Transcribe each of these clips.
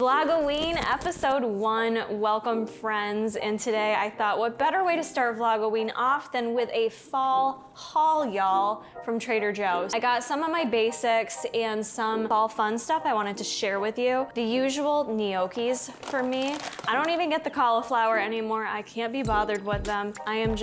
Vlogoween episode 1, welcome friends, and today I thought what better way to start Vlogoween off than with a fall haul, y'all, from Trader Joe's. I got some of my basics and some fall fun stuff I wanted to share with you. The usual gnocchis for me. I don't even get the cauliflower anymore. I can't be bothered with them. I'm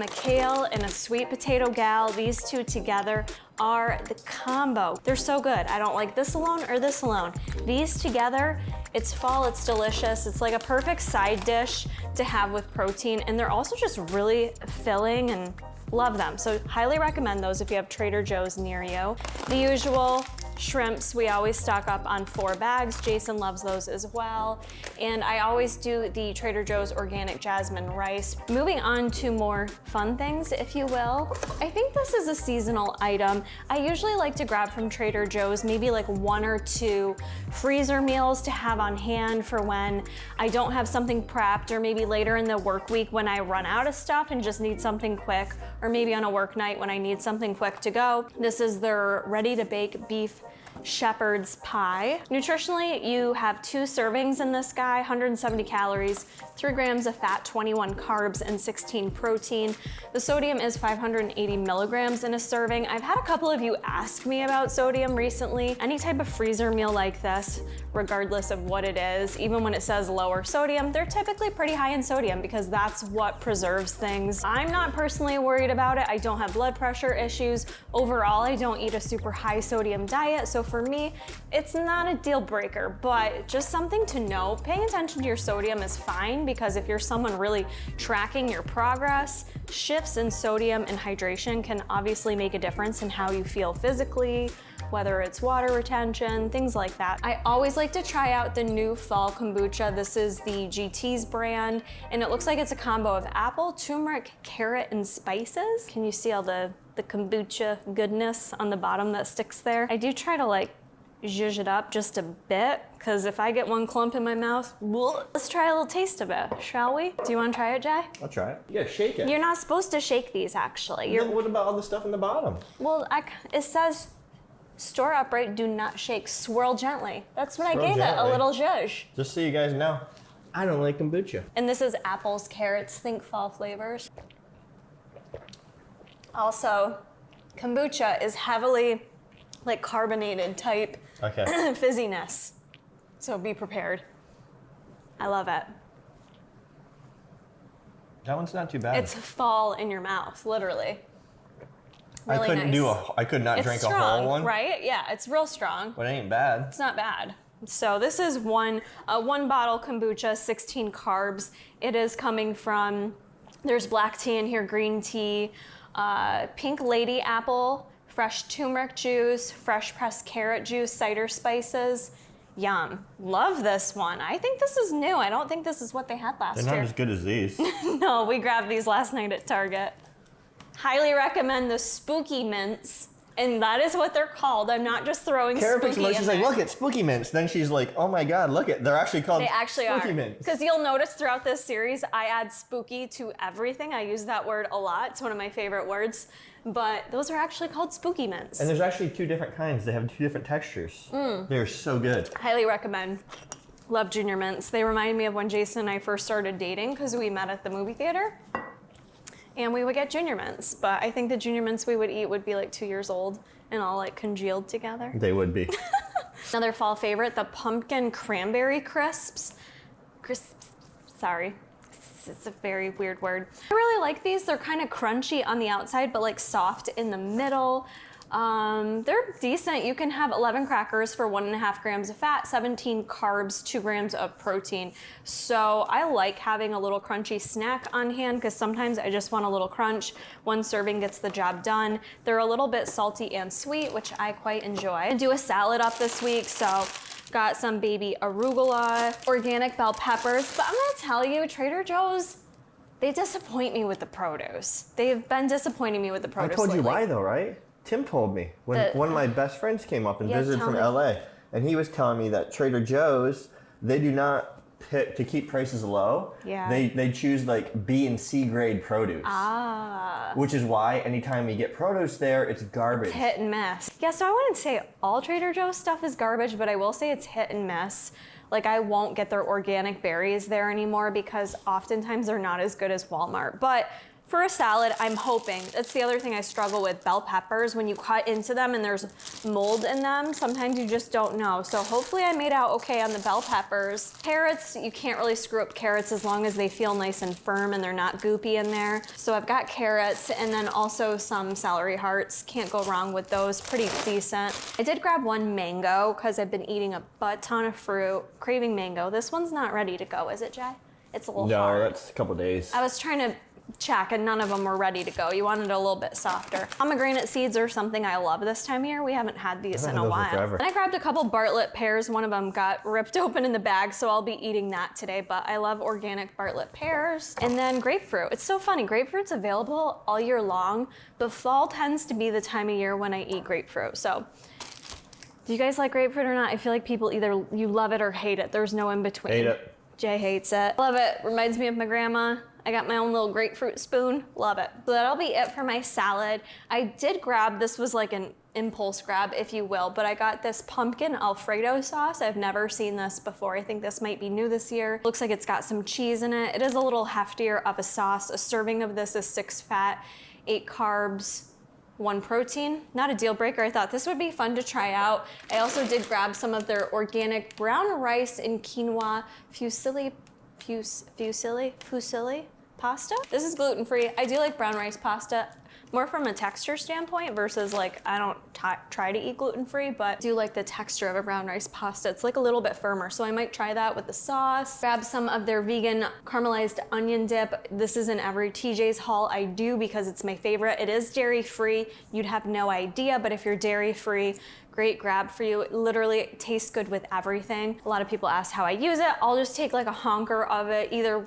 a kale and a sweet potato gal. These two together are the combo. They're so good. I don't like this alone or this alone. These together, it's fall, it's delicious. It's like a perfect side dish to have with protein, and they're also just really filling and love them. So highly recommend those if you have Trader Joe's near you. The usual shrimps, we always stock up on 4 bags. Jason loves those as well. And I always do the Trader Joe's organic jasmine rice. Moving on to more fun things, if you will. I think this is a seasonal item. I usually like to grab from Trader Joe's maybe like 1 or 2 freezer meals to have on hand for when I don't have something prepped, or maybe later in the work week when I run out of stuff and just need something quick, or maybe on a work night when I need something quick to go. This is their ready to bake beef shepherd's pie. Nutritionally, you have 2 servings in this guy, 170 calories, 3 grams of fat, 21 carbs, and 16 protein. The sodium is 580 milligrams in a serving. I've had a couple of you ask me about sodium recently. Any type of freezer meal like this, regardless of what it is, even when it says lower sodium, they're typically pretty high in sodium because that's what preserves things. I'm not personally worried about it. I don't have blood pressure issues. Overall, I don't eat a super high sodium diet, so for me, it's not a deal breaker, but just something to know. Paying attention to your sodium is fine, because if you're someone really tracking your progress, shifts in sodium and hydration can obviously make a difference in how you feel physically, whether it's water retention, things like that. I always like to try out the new fall kombucha. This is the GT's brand, and it looks like it's a combo of apple, turmeric, carrot, and spices. Can you see all the kombucha goodness on the bottom that sticks there? I do try to like zhuzh it up just a bit, because if I get one clump in my mouth, let's try a little taste of it, shall we? Do you want to try it, Jay? I'll try it. Yeah, shake it. You're not supposed to shake these, actually. What about all the stuff in the bottom? Well, it says store upright, do not shake, swirl gently. That's what Swirl I gave gently. it, a little zhuzh. Just so you guys know, I don't like kombucha. And this is apples, carrots, think fall flavors. Also, kombucha is heavily like carbonated type fizziness. So be prepared. I love it. That one's not too bad. It's fall in your mouth, literally. Really I could not drink strong, a whole one. Right? Yeah, it's real strong. But it ain't bad. It's not bad. So this is one bottle kombucha, 16 carbs. It is coming from, there's black tea in here, green tea, pink lady apple, fresh turmeric juice, fresh pressed carrot juice, cider spices. Yum. Love this one. I think this is new. I don't think this is what they had last year. They're not as good as these. No, we grabbed these last night at Target. Highly recommend the spooky mints. And that is what they're called. I'm not just throwing spooky in there. She's like, look at spooky mints. Then she's like, oh my God, look at, they're actually called spooky mints. Because you'll notice throughout this series, I add spooky to everything. I use that word a lot. It's one of my favorite words. But those are actually called spooky mints. And there's actually 2 different kinds. They have 2 different textures. They're so good. Highly recommend. Love Junior Mints. They remind me of when Jason and I first started dating, because we met at the movie theater. And we would get Junior Mints, but I think the Junior Mints we would eat would be like 2 years old and all like congealed together. They would be. Another fall favorite, the pumpkin cranberry crisps. Sorry, it's a very weird word. I really like these. They're kind of crunchy on the outside, but like soft in the middle. They're decent. You can have 11 crackers for 1.5 grams of fat, 17 carbs, 2 grams of protein. So I like having a little crunchy snack on hand, because sometimes I just want a little crunch. 1 serving gets the job done. They're a little bit salty and sweet, which I quite enjoy. I do a salad up this week, so got some baby arugula, organic bell peppers. But I'm gonna tell you, Trader Joe's, they disappoint me with the produce. They've been disappointing me with the produce I told you lately. why though, right? Tim told me when one of my best friends came up and visited from LA, and he was telling me that Trader Joe's, they do not pick to keep prices low. Yeah. They choose like B and C grade produce. Which is why anytime you get produce there, it's garbage. It's hit and miss. Yeah, so I wouldn't say all Trader Joe's stuff is garbage, but I will say it's hit and miss. Like I won't get their organic berries there anymore because oftentimes they're not as good as Walmart. But for a salad, I'm hoping, that's the other thing I struggle with, bell peppers. When you cut into them and there's mold in them, sometimes you just don't know. So hopefully I made out okay on the bell peppers. Carrots, you can't really screw up carrots as long as they feel nice and firm and they're not goopy in there. So I've got carrots and then also some celery hearts. Can't go wrong with those, pretty decent. I did grab one mango because I've been eating a butt ton of fruit, craving mango. This one's not ready to go, is it, Jay? It's a little hard. No, that's a couple days. I was trying to check and none of them were ready to go. You wanted a little bit softer. Pomegranate seeds are something I love this time of year. We haven't had these in a while. And I grabbed a couple Bartlett pears. One of them got ripped open in the bag, so I'll be eating that today, but I love organic Bartlett pears. And then grapefruit. It's so funny. Grapefruit's available all year long, but fall tends to be the time of year when I eat grapefruit. So do you guys like grapefruit or not? I feel like people either you love it or hate it. There's no in between. Hate it. Jay hates it. Love it. Reminds me of my grandma. I got my own little grapefruit spoon. Love it. So that'll be it for my salad. I did grab, this was like an impulse grab, if you will, but I got this pumpkin Alfredo sauce. I've never seen this before. I think this might be new this year. Looks like it's got some cheese in it. It is a little heftier of a sauce. A serving of this is 6 fat, 8 carbs, 1 protein. Not a deal breaker. I thought this would be fun to try out. I also did grab some of their organic brown rice and quinoa fusilli pasta. This is gluten-free. I do like brown rice pasta, more from a texture standpoint versus like, I don't try to eat gluten-free, but I do like the texture of a brown rice pasta. It's like a little bit firmer, so I might try that with the sauce. Grab some of their vegan caramelized onion dip. This is in every TJ's haul I do because it's my favorite. It is dairy-free. You'd have no idea, but if you're dairy-free, great grab for you. It literally tastes good with everything. A lot of people ask how I use it. I'll just take like a honker of it, either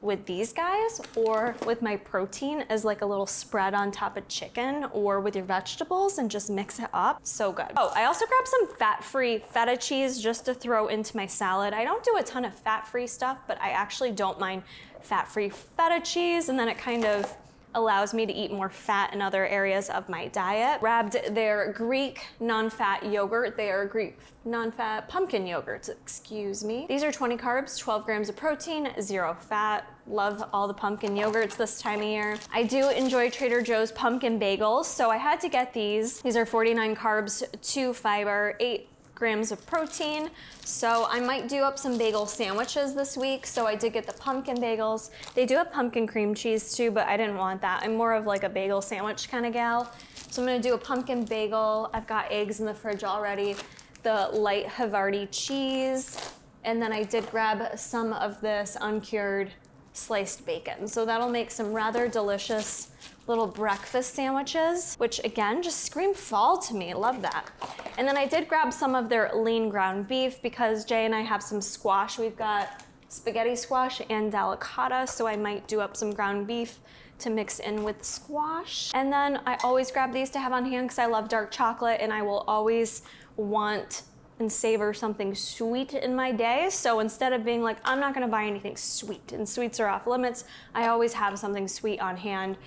with these guys or with my protein as like a little spread on top of chicken or with your vegetables and just mix it up. So good. Oh, I also grabbed some fat-free feta cheese just to throw into my salad. I don't do a ton of fat-free stuff, but I actually don't mind fat-free feta cheese, and then it kind of allows me to eat more fat in other areas of my diet. Grabbed their Greek non-fat yogurt. They are Greek non-fat pumpkin yogurts, excuse me. These are 20 carbs, 12 grams of protein, 0 fat. Love all the pumpkin yogurts this time of year. I do enjoy Trader Joe's pumpkin bagels, so I had to get these. These are 49 carbs, 2 fiber, 8 grams of protein. So I might do up some bagel sandwiches this week. So I did get the pumpkin bagels. They do have pumpkin cream cheese too, but I didn't want that. I'm more of like a bagel sandwich kind of gal. So I'm gonna do a pumpkin bagel. I've got eggs in the fridge already. The light Havarti cheese. And then I did grab some of this uncured sliced bacon. So that'll make some rather delicious little breakfast sandwiches, which again, just scream fall to me. Love that. And then I did grab some of their lean ground beef because Jay and I have some squash. We've got spaghetti squash and delicata, so I might do up some ground beef to mix in with the squash. And then I always grab these to have on hand because I love dark chocolate and I will always want and savor something sweet in my day. So instead of being like, I'm not gonna buy anything sweet and sweets are off limits, I always have something sweet on hand.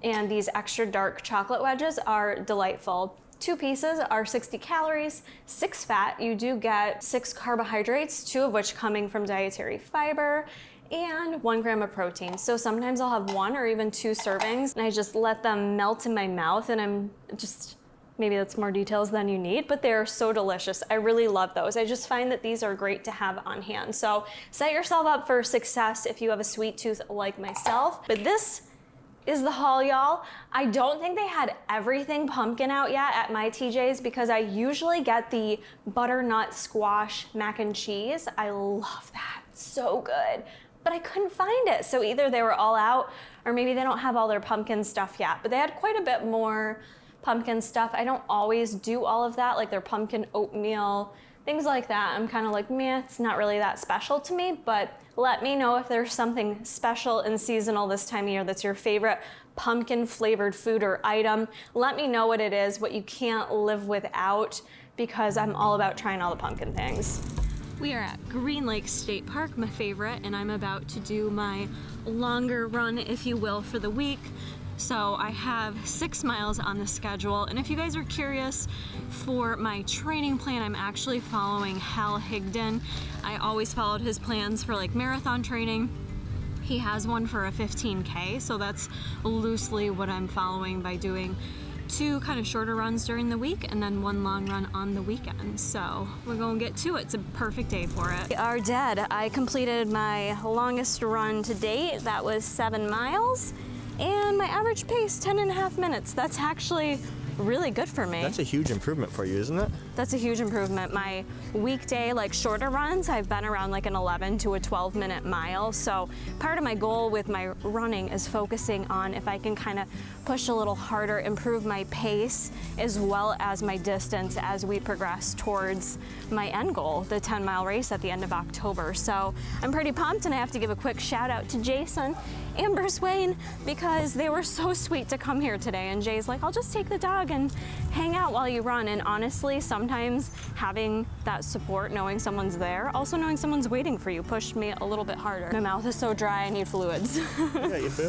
And these extra dark chocolate wedges are delightful. 2 pieces are 60 calories, 6 fat. You do get 6 carbohydrates, 2 of which coming from dietary fiber, and 1 gram of protein. So sometimes I'll have 1 or even 2 servings and I just let them melt in my mouth and I'm just, maybe that's more details than you need, but they're so delicious. I really love those. I just find that these are great to have on hand. So set yourself up for success if you have a sweet tooth like myself. But this is the haul, y'all. I don't think they had everything pumpkin out yet at my TJ's because I usually get the butternut squash mac and cheese. I love that, so good. But I couldn't find it. So either they were all out or maybe they don't have all their pumpkin stuff yet, but they had quite a bit more pumpkin stuff. I don't always do all of that, like their pumpkin oatmeal, things like that. I'm kind of like, meh, it's not really that special to me, but let me know if there's something special and seasonal this time of year that's your favorite pumpkin flavored food or item. Let me know what it is, what you can't live without, because I'm all about trying all the pumpkin things. We are at Green Lake State Park, my favorite, and I'm about to do my longer run, if you will, for the week. So I have 6 miles on the schedule, and if you guys are curious for my training plan, I'm actually following Hal Higdon. I always followed his plans for like marathon training. He has one for a 15K, so that's loosely what I'm following by doing 2 kind of shorter runs during the week and then 1 long run on the weekend. So we're gonna get to it. It's a perfect day for it. We are dead. I completed my longest run to date. That was 7 miles. And my average pace, 10.5 minutes. That's actually really good for me. That's a huge improvement for you, isn't it? That's a huge improvement. My weekday, like shorter runs, I've been around like an 11 to a 12-minute mile. So part of my goal with my running is focusing on if I can kind of push a little harder, improve my pace, as well as my distance as we progress towards my end goal, the 10-mile race at the end of October. So I'm pretty pumped, and I have to give a quick shout out to Jason and Bruce Wayne because they were so sweet to come here today. And Jay's like, I'll just take the dog and hang out while you run. And honestly, sometimes having that support, knowing someone's there, also knowing someone's waiting for you, pushed me a little bit harder. My mouth is so dry, I need fluids. Yeah, you do.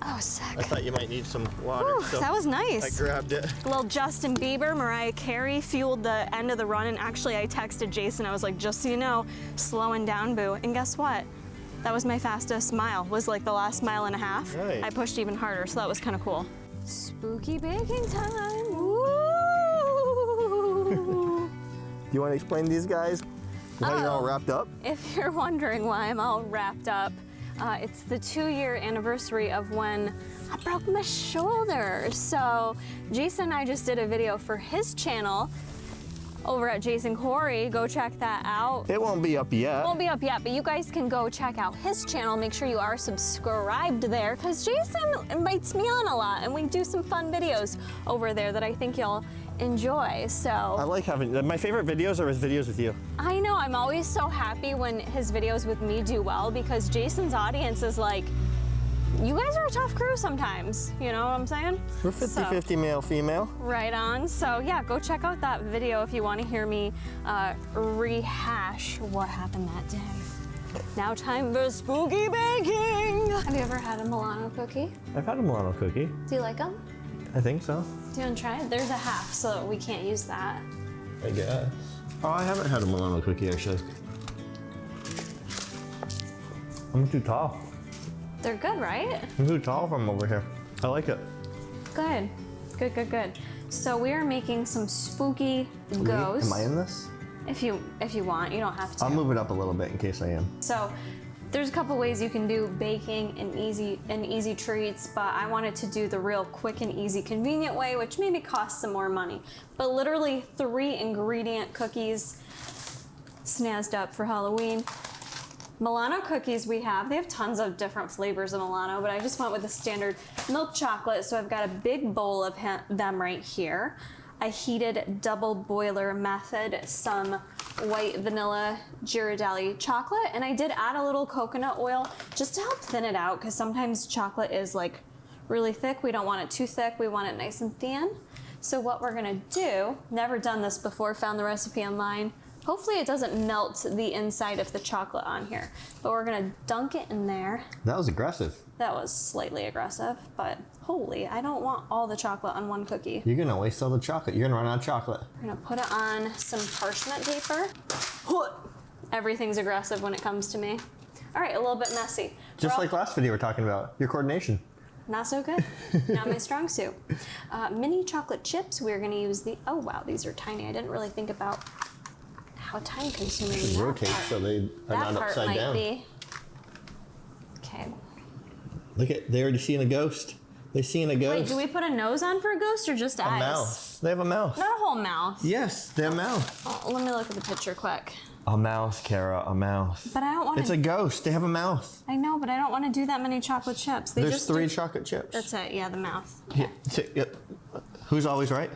Oh, sick. I thought you might need some water. Whew, so that was nice. I grabbed it. A little Justin Bieber, Mariah Carey fueled the end of the run. And actually, I texted Jason. I was like, just so you know, slowing down, boo. And guess what? That was my fastest mile, was like the last 1.5 miles. Right. I pushed even harder, so that was kind of cool. Spooky baking time. Woo! Do you want to explain these guys? Why you're all wrapped up? If you're wondering why I'm all wrapped up, it's the 2-year anniversary of when I broke my shoulder. So Jason and I just did a video for his channel over at Jason Corey. Go check that out. It won't be up yet. It won't be up yet, but you guys can go check out his channel. Make sure you are subscribed there, because Jason invites me on a lot, and we do some fun videos over there that I think you'll enjoy. So I like having, my favorite videos are his videos with you. I know, I'm always so happy when his videos with me do well, because Jason's audience is like, you guys are a tough crew sometimes, you know what I'm saying? We're 50-50 male, female. Right on. So yeah, go check out that video if you want to hear me rehash what happened that day. Now time for spooky baking. Have you ever had a Milano cookie? I've had a Milano cookie. Do you like them? I think so. Do you want to try it? There's a half, so we can't use that. I guess. Oh, I haven't had a Milano cookie actually. I'm too tall. They're good, right? I'm too tall from over here. I like it. Good. Good, good, good. So we are making some spooky ghosts. Am I in this? If you want, you don't have to. I'll move it up a little bit in case I am. So there's a couple ways you can do baking and easy treats, but I wanted to do the real quick and easy convenient way, which maybe costs some more money. But literally 3 ingredient cookies snazzed up for Halloween. Milano cookies they have tons of different flavors of Milano, but I just went with the standard milk chocolate, so I've got a big bowl of them right here. I heated double boiler method some white vanilla Ghirardelli chocolate, and I did add a little coconut oil just to help thin it out, because sometimes chocolate is like really thick. We don't want it too thick, we want it nice and thin. So what we're gonna do, never done this before, found the recipe online. Hopefully it doesn't melt the inside of the chocolate on here, but we're gonna dunk it in there. That was aggressive. That was slightly aggressive, but holy, I don't want all the chocolate on one cookie. You're gonna waste all the chocolate. You're gonna run out of chocolate. We're gonna put it on some parchment paper. Everything's aggressive when it comes to me. All right, a little bit messy. Just like last video we're talking about, your coordination. Not so good. Not my strong suit. Mini chocolate chips, we're gonna use oh wow, these are tiny. I didn't really think about how time consuming Should rotate so they are not upside down. Be. Okay. Look at, they already seeing a ghost. They seeing a ghost. Wait, do we put a nose on for a ghost or just eyes? A mouth. They have a mouth. Not a whole mouth. Yes, they have a mouth. Oh, let me look at the picture quick. A mouth, Kara, a mouth. But I don't want to. It's a ghost. They have a mouth. I know, but I don't want to do that many chocolate chips. There's 3 chocolate chips. That's it. Yeah, the mouth. Yeah. Who's always right?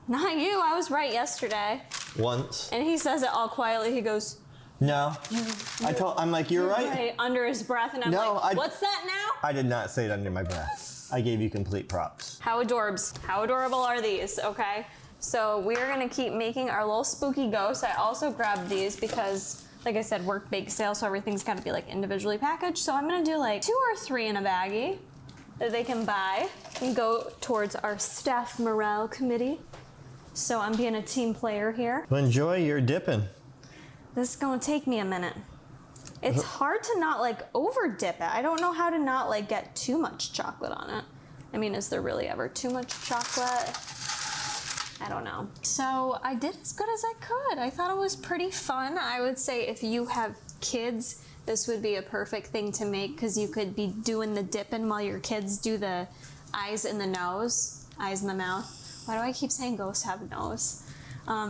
Not you. I was right yesterday. Once. And he says it all quietly. He goes, no. I'm like, you're right. Under his breath, and I'm like, what's that now? I did not say it under my breath. I gave you complete props. How adorbs. How adorable are these, okay? So we're gonna keep making our little spooky ghosts. I also grabbed these because, like I said, work bake sale, so everything's gotta be like individually packaged. So I'm gonna do like 2 or 3 in a baggie. that they can buy and go towards our staff morale committee. So I'm being a team player here. Well, enjoy your dipping. This is gonna take me a minute. It's hard to not like over dip it. I don't know how to not like get too much chocolate on it. I mean, is there really ever too much chocolate? I don't know. So I did as good as I could. I thought it was pretty fun. I would say if you have kids, this would be a perfect thing to make because you could be doing the dipping while your kids do the eyes in the nose, eyes in the mouth. Why do I keep saying ghosts have a nose?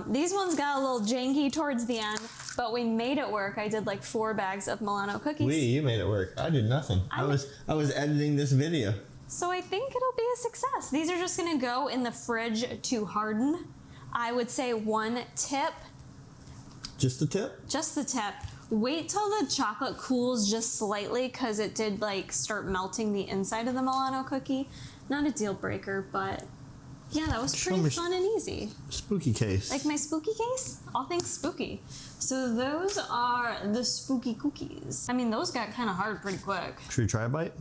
These ones got a little janky towards the end, but we made it work. I did like 4 bags of Milano cookies. You made it work. I did nothing. I was editing this video. So I think it'll be a success. These are just gonna go in the fridge to harden. I would say 1 tip. Just the tip? Just the tip. Wait till the chocolate cools just slightly because it did like start melting the inside of the Milano cookie. Not a deal breaker, but yeah, that was pretty fun and easy. Spooky case. Like my spooky case? All things spooky. So those are the spooky cookies. I mean, those got kind of hard pretty quick. Should we try a bite?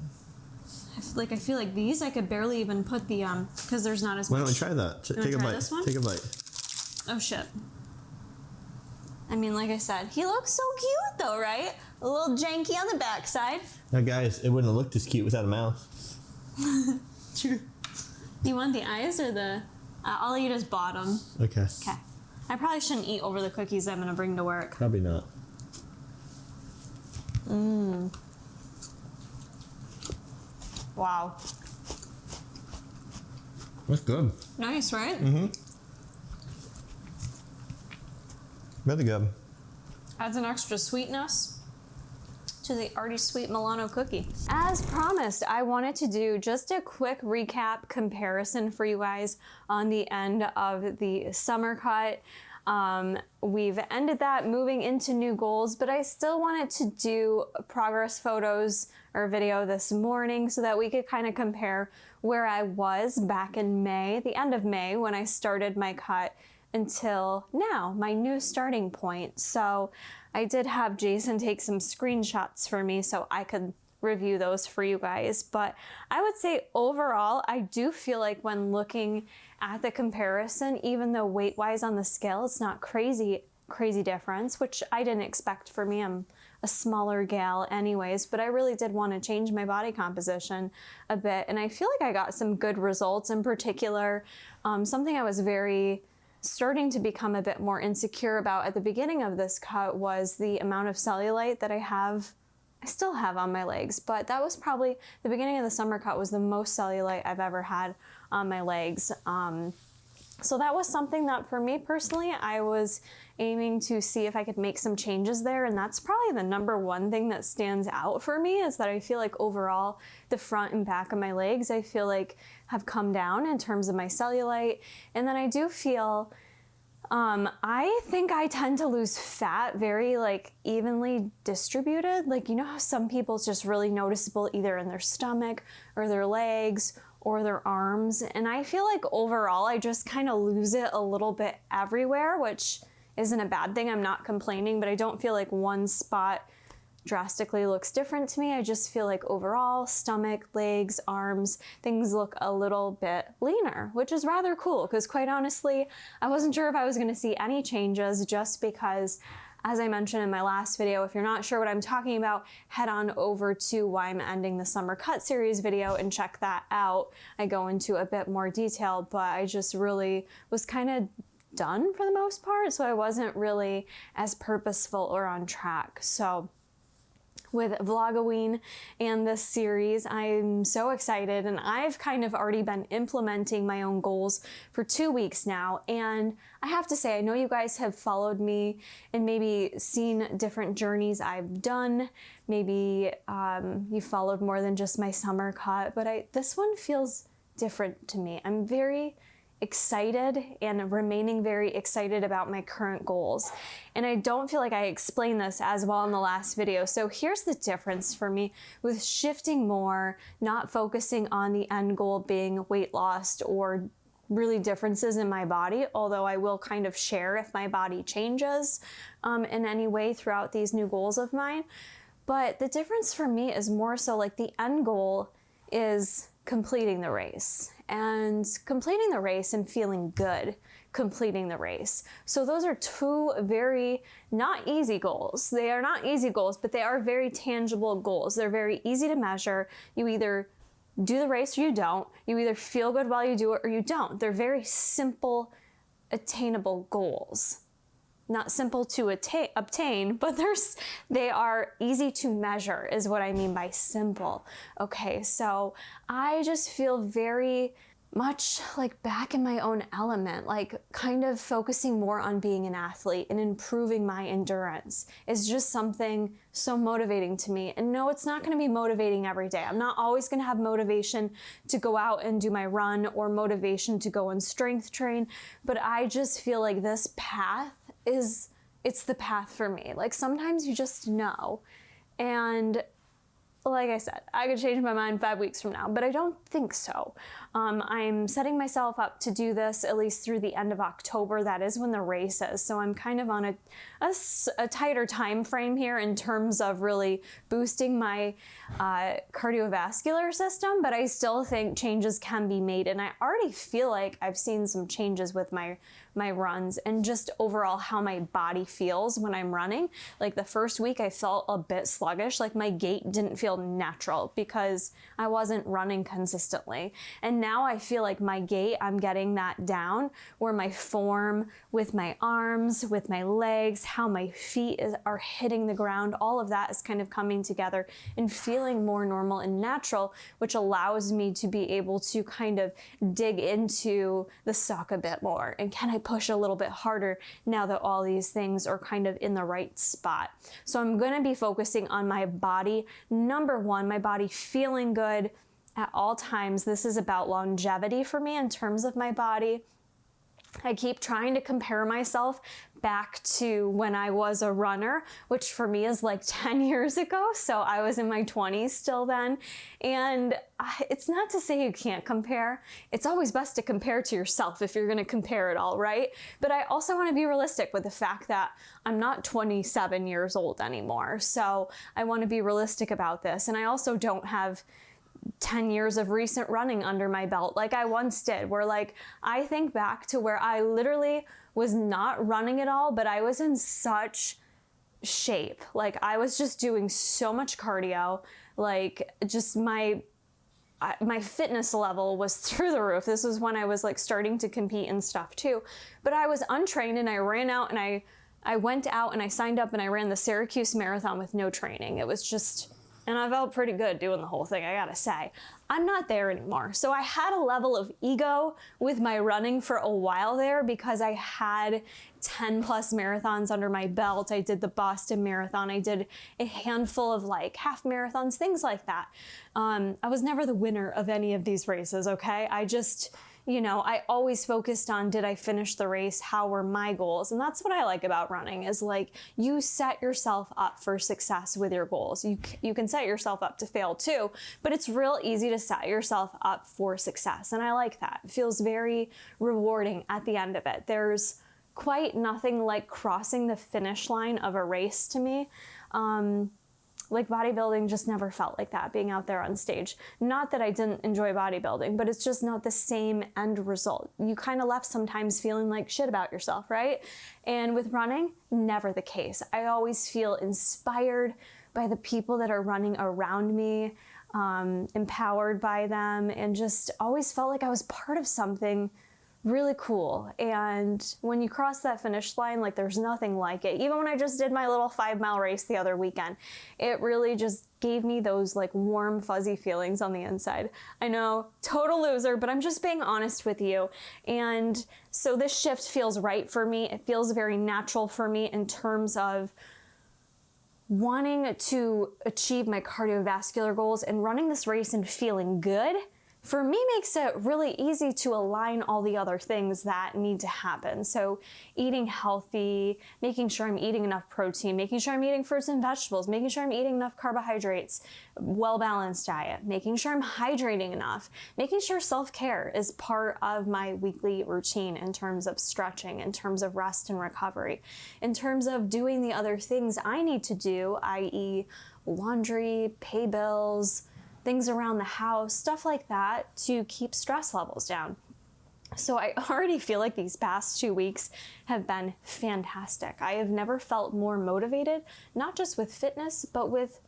I feel like these, I could barely even put the, because there's not as much. Why don't we try that? Take a bite. This one? Take a bite. Oh, shit. I mean, like I said, he looks so cute though, right? A little janky on the backside. Now guys, it wouldn't have looked as cute without a mouth. True. You want the eyes or the, I'll eat his bottom. Okay. Okay. I probably shouldn't eat over the cookies I'm gonna bring to work. Probably not. Mmm. Wow. That's good. Nice, right? Mm-hmm. Really good. Adds an extra sweetness to the already sweet Milano cookie. As promised, I wanted to do just a quick recap comparison for you guys on the end of the summer cut. We've ended that, moving into new goals, but I still wanted to do progress photos or video this morning so that we could kind of compare where I was back in May, the end of May, when I started my cut until now, my new starting point. So I did have Jason take some screenshots for me so I could review those for you guys. But I would say overall, I do feel like when looking at the comparison, even though weight-wise on the scale, it's not crazy difference, which I didn't expect for me. I'm a smaller gal anyways, but I really did want to change my body composition a bit. And I feel like I got some good results. In particular, something I was starting to become a bit more insecure about at the beginning of this cut was the amount of cellulite that I still have on my legs, but that was probably the beginning of the summer cut was the most cellulite I've ever had on my legs. So that was something that for me personally, I was aiming to see if I could make some changes there. And that's probably the #1 thing that stands out for me, is that I feel like overall the front and back of my legs, I feel like have come down in terms of my cellulite. And then I do feel, I think I tend to lose fat very like evenly distributed. Like, you know how some people it's just really noticeable either in their stomach or their legs or their arms. And I feel like overall, I just kind of lose it a little bit everywhere, which isn't a bad thing. I'm not complaining, but I don't feel like one spot drastically looks different to me. I just feel like overall, stomach, legs, arms, things look a little bit leaner, which is rather cool because quite honestly, I wasn't sure if I was going to see any changes just because, as I mentioned in my last video, if you're not sure what I'm talking about, head on over to Why I'm Ending the Summer Cut series video and check that out. I go into a bit more detail, but I just really was kind of done for the most part, so I wasn't really as purposeful or on track. So with Vlogoween and this series, I'm so excited, and I've kind of already been implementing my own goals for 2 weeks now. And I have to say, I know you guys have followed me and maybe seen different journeys I've done. Maybe you followed more than just my summer cut, but this one feels different to me. I'm very excited and remaining very excited about my current goals. And I don't feel like I explained this as well in the last video. So here's the difference for me with shifting more, not focusing on the end goal being weight loss or really differences in my body, although I will kind of share if my body changes in any way throughout these new goals of mine. But the difference for me is more so like the end goal is completing the race, and completing the race and feeling good completing the race. So those are two very not easy goals. They are not easy goals, but they are very tangible goals. They're very easy to measure. You either do the race or you don't. You either feel good while you do it or you don't. They're very simple, attainable goals. Not simple to obtain, but they are easy to measure is what I mean by simple. Okay, so I just feel very much like back in my own element, like kind of focusing more on being an athlete and improving my endurance is just something so motivating to me. And no, it's not going to be motivating every day. I'm not always going to have motivation to go out and do my run or motivation to go and strength train, but I just feel like this path it's the path for me. Like sometimes you just know. And like I said, I could change my mind 5 weeks from now, but I don't think so. I'm setting myself up to do this at least through the end of October. That is when the race is. So I'm kind of on a tighter time frame here in terms of really boosting my cardiovascular system, but I still think changes can be made. And I already feel like I've seen some changes with my runs and just overall how my body feels when I'm running. Like the first week I felt a bit sluggish, like my gait didn't feel natural because I wasn't running consistently. And now I feel like my gait, I'm getting that down where my form with my arms, with my legs, how my feet are hitting the ground, all of that is kind of coming together and feeling more normal and natural, which allows me to be able to kind of dig into the suck a bit more. And can I push a little bit harder now that all these things are kind of in the right spot? So I'm going to be focusing on my body. Number one, my body feeling good at all times. This is about longevity for me in terms of my body. I keep trying to compare myself back to when I was a runner, which for me is like 10 years ago. So I was in my 20s still then. And it's not to say you can't compare. It's always best to compare to yourself if you're going to compare it all, right? But I also want to be realistic with the fact that I'm not 27 years old anymore. So I want to be realistic about this. And I also don't have 10 years of recent running under my belt like I once did, where like I think back to where I literally was not running at all, but I was in such shape. Like I was just doing so much cardio, like just my fitness level was through the roof. This was when I was like starting to compete and stuff too, but I was untrained and I ran out and I went out and I signed up and I ran the Syracuse Marathon with no training. It was just, and I felt pretty good doing the whole thing, I gotta say. I'm not there anymore. So I had a level of ego with my running for a while there because I had 10 plus marathons under my belt. I did the Boston Marathon. I did a handful of like half marathons, things like that. I was never the winner of any of these races, okay? I just, you know, I always focused on, did I finish the race? How were my goals? And that's what I like about running is like, you set yourself up for success with your goals. You can set yourself up to fail too, but it's real easy to set yourself up for success. And I like that. It feels very rewarding at the end of it. There's quite nothing like crossing the finish line of a race to me. Like bodybuilding just never felt like that, being out there on stage. Not that I didn't enjoy bodybuilding, but it's just not the same end result. You kind of left sometimes feeling like shit about yourself, right? And with running, never the case. I always feel inspired by the people that are running around me, empowered by them, and just always felt like I was part of something really cool. And when you cross that finish line, like there's nothing like it. Even when I just did my little 5-mile race the other weekend, it really just gave me those like warm, fuzzy feelings on the inside. I know, total loser, but I'm just being honest with you. And so this shift feels right for me. It feels very natural for me in terms of wanting to achieve my cardiovascular goals, and running this race and feeling good for me makes it really easy to align all the other things that need to happen. So eating healthy, making sure I'm eating enough protein, making sure I'm eating fruits and vegetables, making sure I'm eating enough carbohydrates, well-balanced diet, making sure I'm hydrating enough, making sure self-care is part of my weekly routine in terms of stretching, in terms of rest and recovery, in terms of doing the other things I need to do, i.e. laundry, pay bills, things around the house, stuff like that to keep stress levels down. So I already feel like these past 2 weeks have been fantastic. I have never felt more motivated, not just with fitness, but with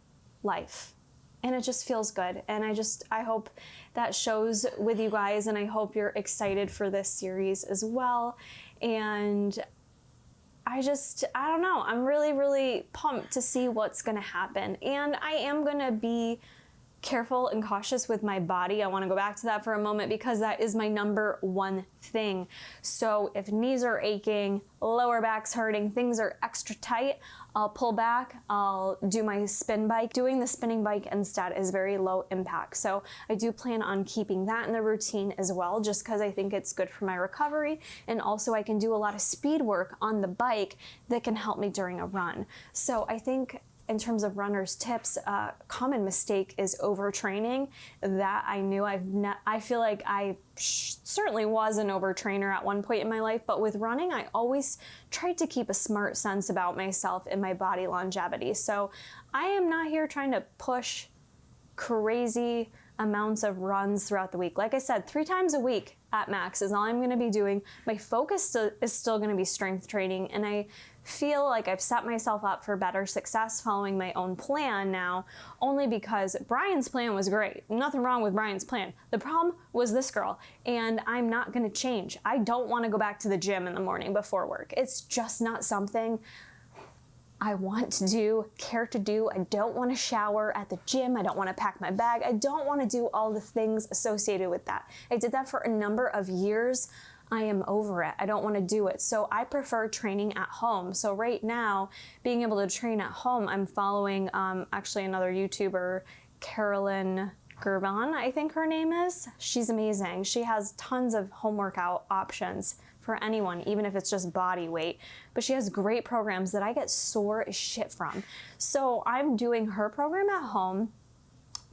life. And it just feels good. And I hope that shows with you guys, and I hope you're excited for this series as well. And I don't know, I'm really, really pumped to see what's gonna happen. And I am gonna be careful and cautious with my body. I want to go back to that for a moment because that is my number one thing. So if knees are aching, lower back's hurting, things are extra tight, I'll pull back, I'll do my spin bike. Doing the spinning bike instead is very low impact. So I do plan on keeping that in the routine as well, just because I think it's good for my recovery. And also I can do a lot of speed work on the bike that can help me during a run. So I think in terms of runners' tips, a common mistake is overtraining. That I knew. I feel like I certainly was an overtrainer at one point in my life, but with running, I always tried to keep a smart sense about myself and my body longevity. So I am not here trying to push crazy amounts of runs throughout the week. Like I said, 3 times a week at max is all I'm going to be doing. My focus is still going to be strength training, and I feel like I've set myself up for better success following my own plan now, only because Brian's plan was great. Nothing wrong with Brian's plan. The problem was this girl, and I'm not going to change. I don't want to go back to the gym in the morning before work. It's just not something I want to do, care to do. I don't want to shower at the gym. I don't want to pack my bag. I don't want to do all the things associated with that. I did that for a number of years. I am over it. I don't want to do it. So I prefer training at home. So right now, being able to train at home, I'm following actually another YouTuber, Carolyn Gerban, I think her name is. She's amazing. She has tons of home workout options for anyone, even if it's just body weight. But she has great programs that I get sore as shit from. So I'm doing her program at home.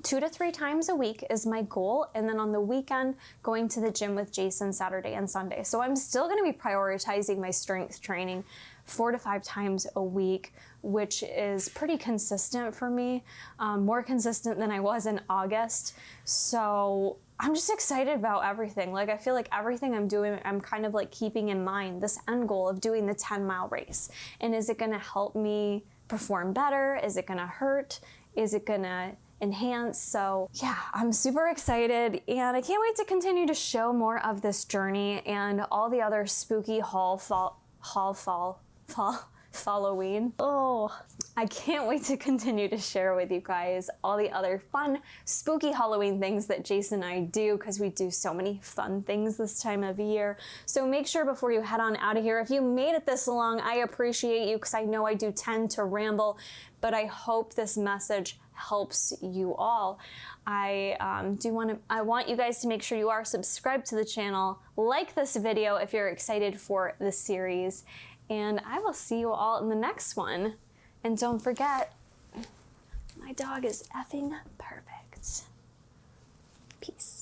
2 to 3 times a week is my goal, and then on the weekend, going to the gym with Jason Saturday and Sunday. So I'm still gonna be prioritizing my strength training 4 to 5 times a week, which is pretty consistent for me, more consistent than I was in August. So I'm just excited about everything. Like, I feel like everything I'm doing, I'm kind of like keeping in mind this end goal of doing the 10-mile race. And is it gonna help me perform better? Is it gonna hurt? Is it gonna enhance? So yeah, I'm super excited, and I can't wait to continue to show more of this journey and all the other spooky Halloween. Oh, I can't wait to continue to share with you guys all the other fun, spooky Halloween things that Jason and I do, because we do so many fun things this time of year. So make sure before you head on out of here, if you made it this long, I appreciate you, because I know I do tend to ramble, but I hope this message helps you all. I want you guys to make sure you are subscribed to the channel, like this video if you're excited for the series, and I will see you all in the next one. And don't forget, my dog is effing perfect. Peace.